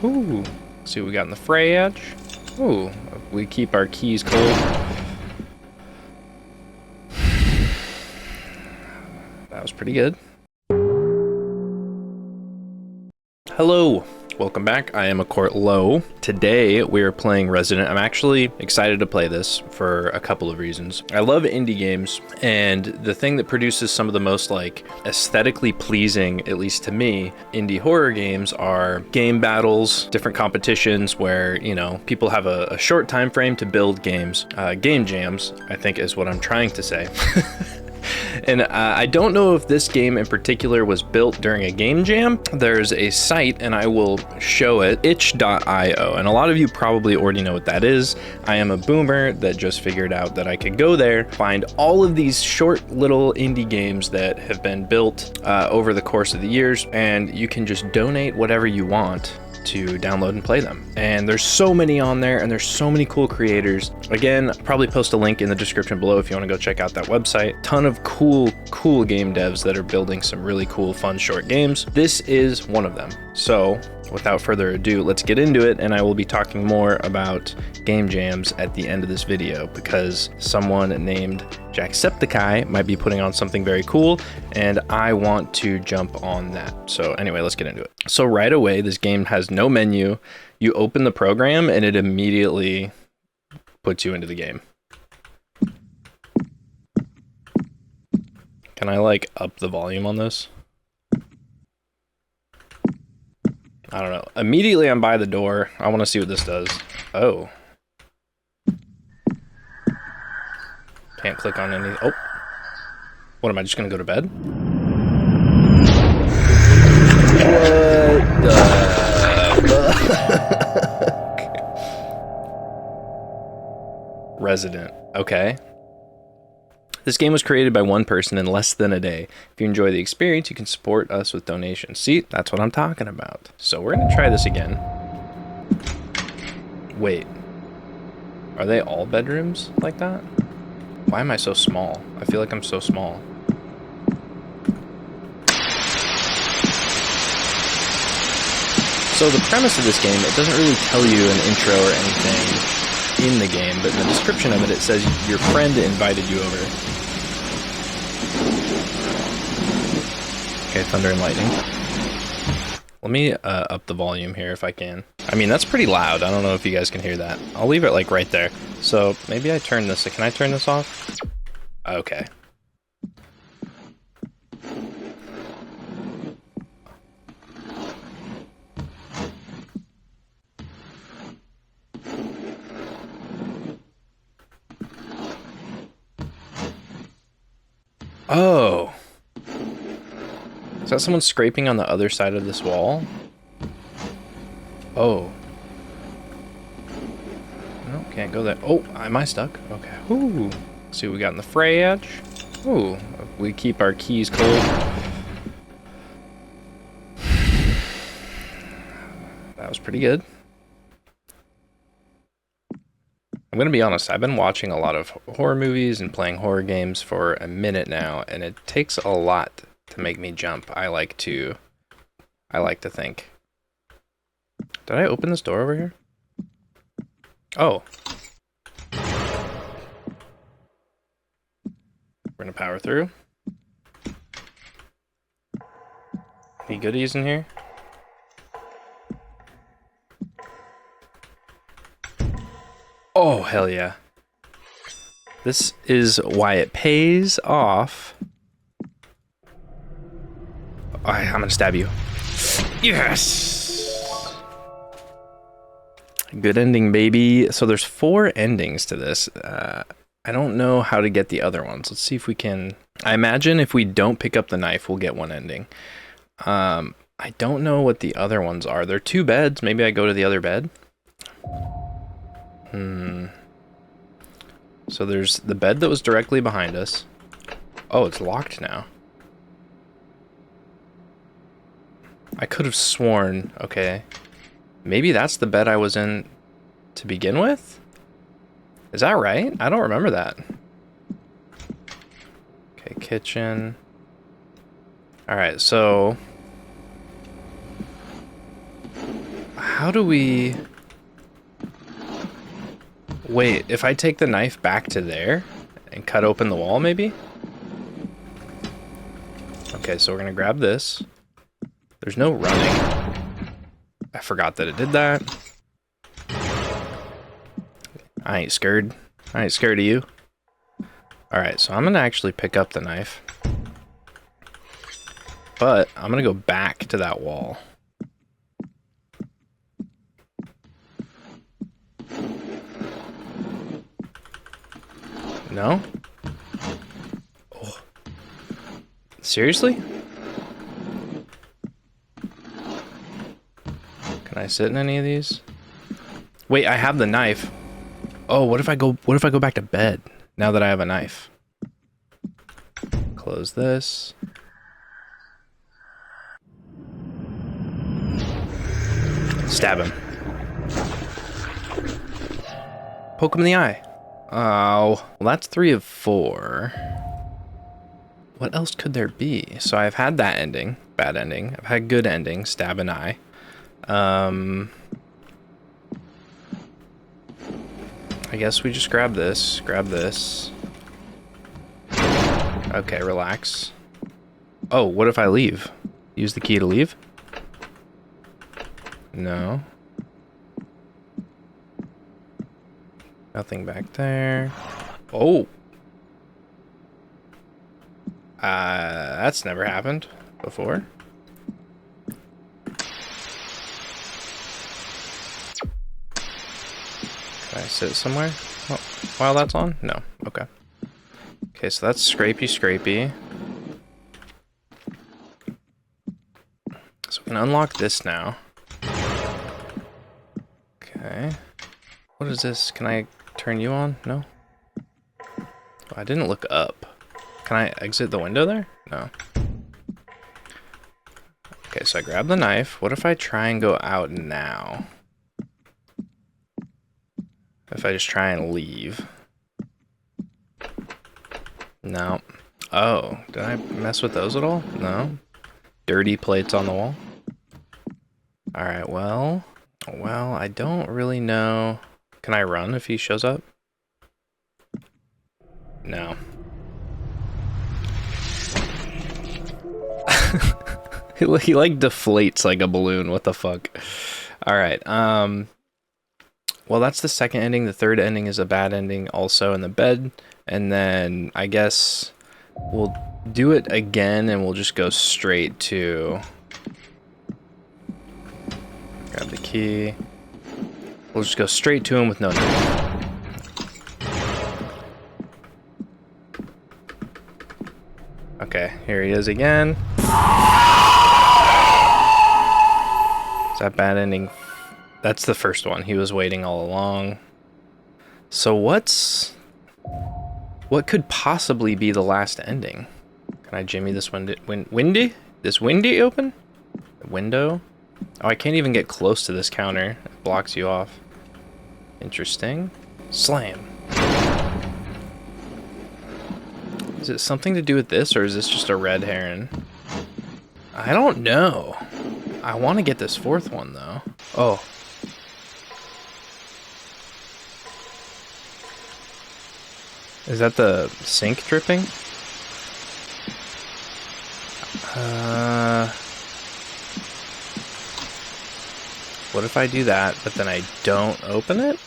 Ooh. Let's see what we got in the fray edge. Ooh. We keep our keys cold. That was pretty good. Hello. Welcome back. I am Court Low. Today we are playing Resident. I'm actually excited to play this for a couple of reasons. I love indie games, and the thing that produces some of the most like aesthetically pleasing, at least to me, indie horror games are game battles, different competitions where, you know, people have a short time frame to build games. Game jams, I think is what I'm trying to say. And I don't know if this game in particular was built during a game jam. There's a site, and I will show it, itch.io, and a lot of you probably already know what that is. I am a boomer that just figured out that I could go there, find all of these short little indie games that have been built over the course of the years, and you can just donate whatever you want to download and play them. And there's so many on there, and there's so many cool creators. Again, probably post a link in the description below if you want to go check out that website. Ton of cool game devs that are building some really cool, fun, short games. This is one of them. So without further ado, let's get into it, and I will be talking more about game jams at the end of this video because someone named Jacksepticeye might be putting on something very cool, and I want to jump on that. So anyway, let's get into it. So right away, this game has no menu. You open the program and it immediately puts you into the game. Can I like up the volume on this? I don't know. Immediately I'm by the door. I want to see what this does. Oh. Can't click on any. Oh. What, am I just going to go to bed? What the fuck? Resident. Okay. This game was created by one person in less than a day. If you enjoy the experience, you can support us with donations. See, that's what I'm talking about. So we're gonna try this again. Wait, are they all bedrooms like that? Why am I so small? I feel like I'm so small. So the premise of this game, it doesn't really tell you an intro or anything in the game, but in the description of it, it says your friend invited you over. Okay, thunder and lightning. Let me up the volume here if I can. I mean, that's pretty loud. I don't know if you guys can hear that. I'll leave it like right there. So maybe I turn this. Can I turn this off? Okay. Oh. Is that someone scraping on the other side of this wall? Oh. No, can't go there. Oh, am I stuck? Okay. Ooh. Let's see what we got in the fray edge. Ooh. We keep our keys cold. That was pretty good. I'm gonna be honest, I've been watching a lot of horror movies and playing horror games for a minute now, and it takes a lot to make me jump. I like to think. Did I open this door over here? Oh. We're gonna power through. Any goodies in here? Oh, hell yeah. This is why it pays off. I'm gonna stab you. Yes! Good ending, baby. So there's 4 endings to this. I don't know how to get the other ones. Let's see if we can. I imagine if we don't pick up the knife, we'll get one ending. I don't know what the other ones are. There are 2 beds. Maybe I go to the other bed. So there's the bed that was directly behind us. Oh, it's locked now. I could have sworn, okay, maybe that's the bed I was in to begin with? Is that right? I don't remember that. Okay, kitchen. All right, so How do we... Wait, if I take the knife back to there and cut open the wall, maybe? Okay, so we're gonna grab this. There's no running. I forgot that it did that. I ain't scared. I ain't scared of you. Alright, so I'm gonna actually pick up the knife. But I'm gonna go back to that wall. No? Oh. Seriously? Can I sit in any of these? Wait, I have the knife. Oh, what if I go back to bed now that I have a knife? Close this. Stab him. Poke him in the eye. Oh, well, that's 3 of 4. What else could there be? So I've had that ending, bad ending. I've had good ending, stab an eye. I guess we just grab this, Okay, relax. Oh, what if I leave? Use the key to leave? No. Nothing back there. Oh! That's never happened before. Can I sit somewhere while that's on? No. Okay. Okay, so that's scrapey. So we can unlock this now. Okay. What is this? Can I turn you on? No? Oh, I didn't look up. Can I exit the window there? No. Okay, so I grab the knife. What if I try and go out now? If I just try and leave. No. Oh, did I mess with those at all? No. Dirty plates on the wall. Alright, well, I don't really know. Can I run if he shows up? No. He like deflates like a balloon. What the fuck? Alright, well, that's the second ending. The third ending is a bad ending also in the bed. And then I guess we'll do it again and we'll just go straight to... Grab the key. We'll just go straight to him with no knife. Okay, here he is again. Is that bad ending? That's the first one. He was waiting all along. So what could possibly be the last ending? Can I jimmy this windy? This windy open? The window? Oh, I can't even get close to this counter. It blocks you off. Interesting. Slam. Is it something to do with this, or is this just a red herring? I don't know. I want to get this fourth one, though. Oh. Is that the sink dripping? What if I do that, but then I don't open it?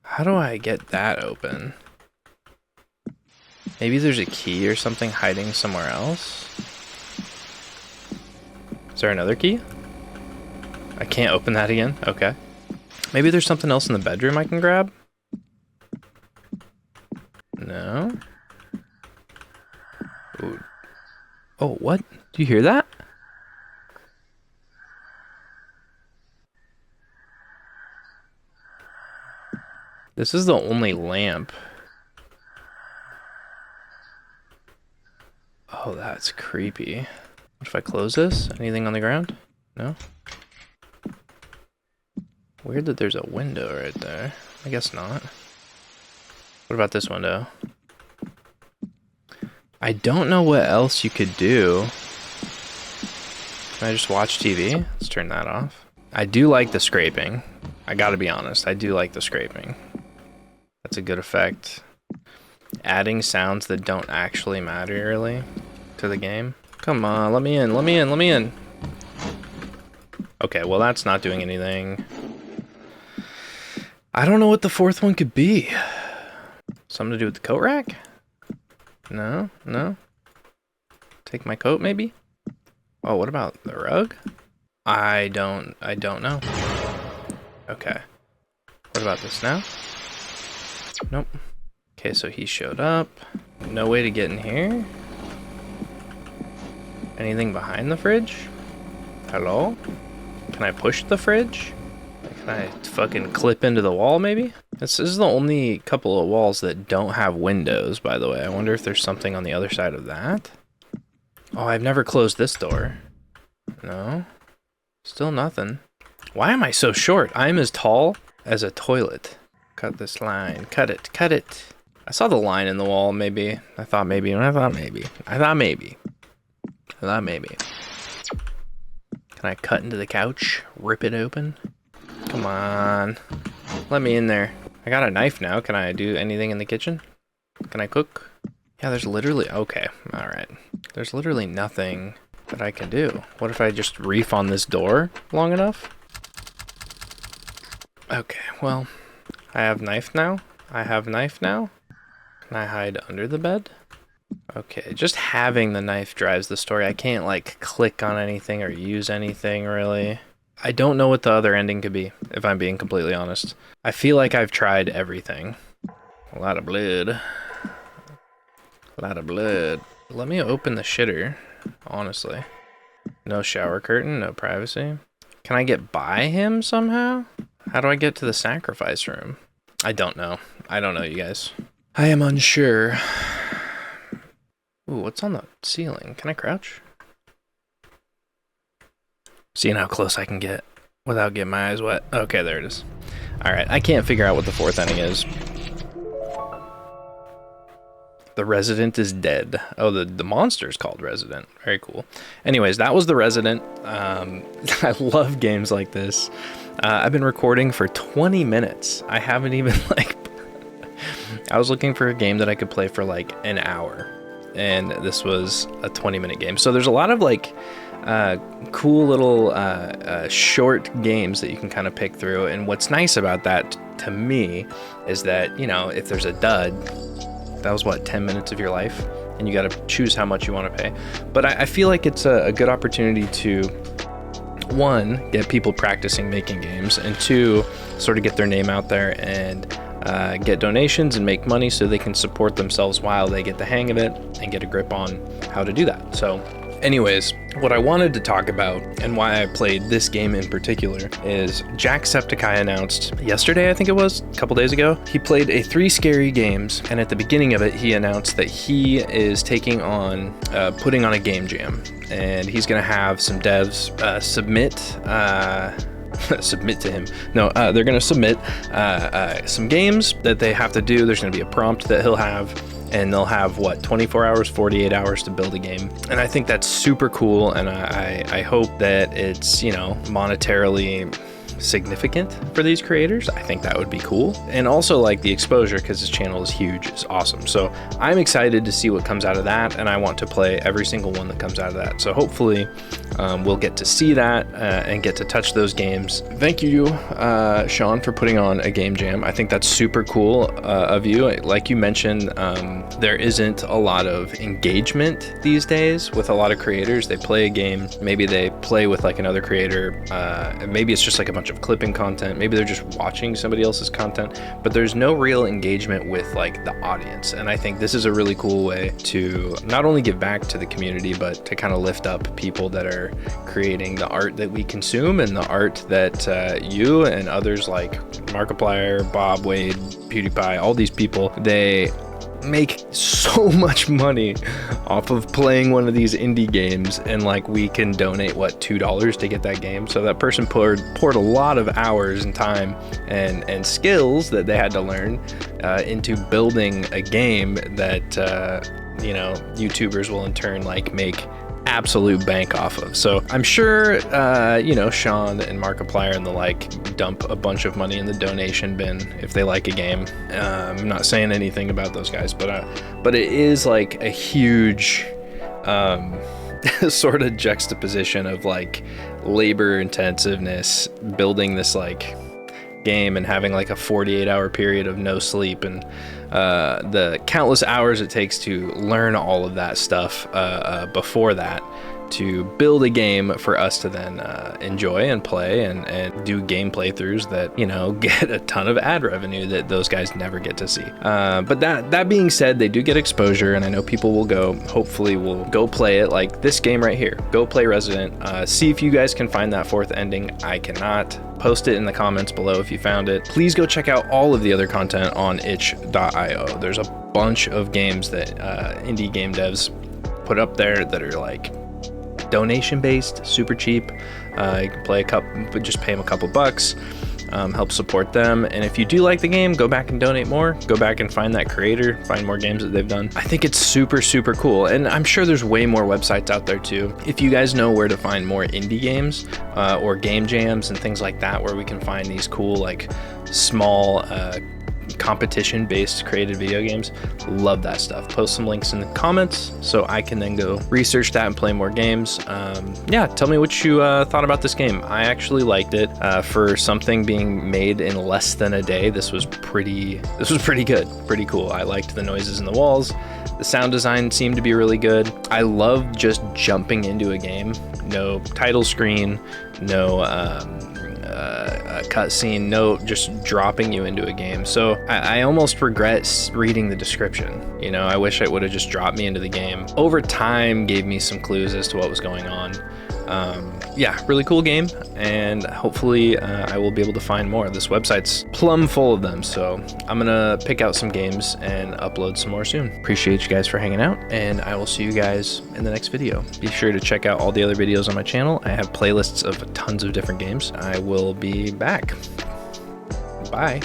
How do I get that open? Maybe there's a key or something hiding somewhere else? Is there another key? I can't open that again? Okay. Maybe there's something else in the bedroom I can grab? No? Ooh. Oh, what? Do you hear that? This is the only lamp. Oh, that's creepy. What if I close this? Anything on the ground? No? Weird that there's a window right there. I guess not. What about this window? I don't know what else you could do. Can I just watch TV? Let's turn that off. I do like the scraping. I gotta be honest, I do like the scraping. That's a good effect. Adding sounds that don't actually matter really to the game. Come on, let me in, let me in, let me in. Okay, well that's not doing anything. I don't know what the fourth one could be. Something to do with the coat rack? No, no. Take my coat maybe? Oh, what about the rug? I don't know. Okay. What about this now? Nope. Okay, so he showed up. No way to get in here? Anything behind the fridge? Hello? Can I push the fridge? Can I fucking clip into the wall maybe? This is the only couple of walls that don't have windows, by the way. I wonder if there's something on the other side of that. Oh, I've never closed this door. No. Still nothing. Why am I so short? I'm as tall as a toilet. Cut this line. Cut it. Cut it. I saw the line in the wall, maybe. I thought maybe. I thought maybe. I thought maybe. I thought maybe. Can I cut into the couch? Rip it open? Come on. Let me in there. I got a knife now. Can I do anything in the kitchen? Can I cook? Yeah, there's literally... Okay. Alright. There's literally nothing that I can do. What if I just reef on this door long enough? Okay, well... I have knife now. I have knife now. Can I hide under the bed? Okay, just having the knife drives the story. I can't, like, click on anything or use anything, really. I don't know what the other ending could be, if I'm being completely honest. I feel like I've tried everything. A lot of blood. A lot of blood. Let me open the shitter, honestly. No shower curtain, no privacy. Can I get by him somehow? How do I get to the sacrifice room? I don't know. I don't know, you guys. I am unsure. Ooh, what's on the ceiling? Can I crouch? Seeing how close I can get without getting my eyes wet. Okay, there it is. Alright, I can't figure out what the fourth ending is. The Resident is dead. Oh, the monster's called Resident. Very cool. Anyways, that was The Resident. I love games like this. I've been recording for 20 minutes. I haven't even, like... I was looking for a game that I could play for, like, an hour. And this was a 20-minute game. So there's a lot of, like... cool little short games that you can kind of pick through, and what's nice about that to me is that, you know, if there's a dud, that was what, 10 minutes of your life, and you got to choose how much you want to pay. But I feel like it's a good opportunity to, one, get people practicing making games, and two, sort of get their name out there and get donations and make money so they can support themselves while they get the hang of it and get a grip on how to do that. So anyways, what I wanted to talk about and why I played this game in particular is Jacksepticeye announced yesterday, I think it was, a couple days ago. He played a 3 scary games, and at the beginning of it, he announced that he is taking on, putting on a game jam, and he's gonna have some devs submit to him. No, they're gonna submit some games that they have to do. There's gonna be a prompt that he'll have, and they'll have, what, 24 hours, 48 hours to build a game. And I think that's super cool, and I hope that it's, you know, monetarily significant for these creators. I think that would be cool. And also, like, the exposure, because his channel is huge, is awesome. So I'm excited to see what comes out of that, and I want to play every single one that comes out of that. So hopefully we'll get to see that and get to touch those games. Thank you, Sean, for putting on a game jam. I think that's super cool of you. Like you mentioned, there isn't a lot of engagement these days with a lot of creators. They play a game, maybe they play with like another creator, maybe it's just like a bunch of clipping content, maybe they're just watching somebody else's content, but there's no real engagement with like the audience. And I think this is a really cool way to not only give back to the community, but to kind of lift up people that are creating the art that we consume and the art that you and others like Markiplier, Bob, Wade, PewDiePie, all these people, they make so much money off of playing one of these indie games, and like we can donate what, $2 to get that game. So that person poured a lot of hours and time and skills that they had to learn into building a game that you know, YouTubers will in turn like make absolute bank off of. So I'm sure, you know, Sean and Markiplier and the like dump a bunch of money in the donation bin if they like a game. I'm not saying anything about those guys, but it is like a huge sort of juxtaposition of like labor intensiveness building this like game and having like a 48-hour period of no sleep, and the countless hours it takes to learn all of that stuff before that to build a game for us to then enjoy and play and do game playthroughs that, you know, get a ton of ad revenue that those guys never get to see. But that being said, they do get exposure, and I know people will hopefully will go play it, like this game right here. Go play Resident. See if you guys can find that fourth ending. I cannot. Post it in the comments below if you found it. Please go check out all of the other content on itch.io. There's a bunch of games that indie game devs put up there that are like donation based, super cheap. You can play a couple, but just pay them a couple bucks, help support them. And if you do like the game, go back and donate more. Go back and find that creator, find more games that they've done. I think it's super, super cool. And I'm sure there's way more websites out there too. If you guys know where to find more indie games or game jams and things like that, where we can find these cool, like small, competition-based created video games, love that stuff. Post some links in the comments so I can then go research that and play more games. Yeah, tell me what you thought about this game. I actually liked it. For something being made in less than a day, this was pretty good, pretty cool. I liked the noises in the walls. The sound design seemed to be really good. I love just jumping into a game. No title screen, no cutscene, no, just dropping you into a game. So I almost regret reading the description. You know, I wish it would have just dropped me into the game. Over time, gave me some clues as to what was going on. Yeah, really cool game, and hopefully I will be able to find more. This website's plumb full of them, so I'm gonna pick out some games and upload some more soon. Appreciate you guys for hanging out, and I will see you guys in the next video. Be sure to check out all the other videos on my channel. I have playlists of tons of different games. I will be back. Bye.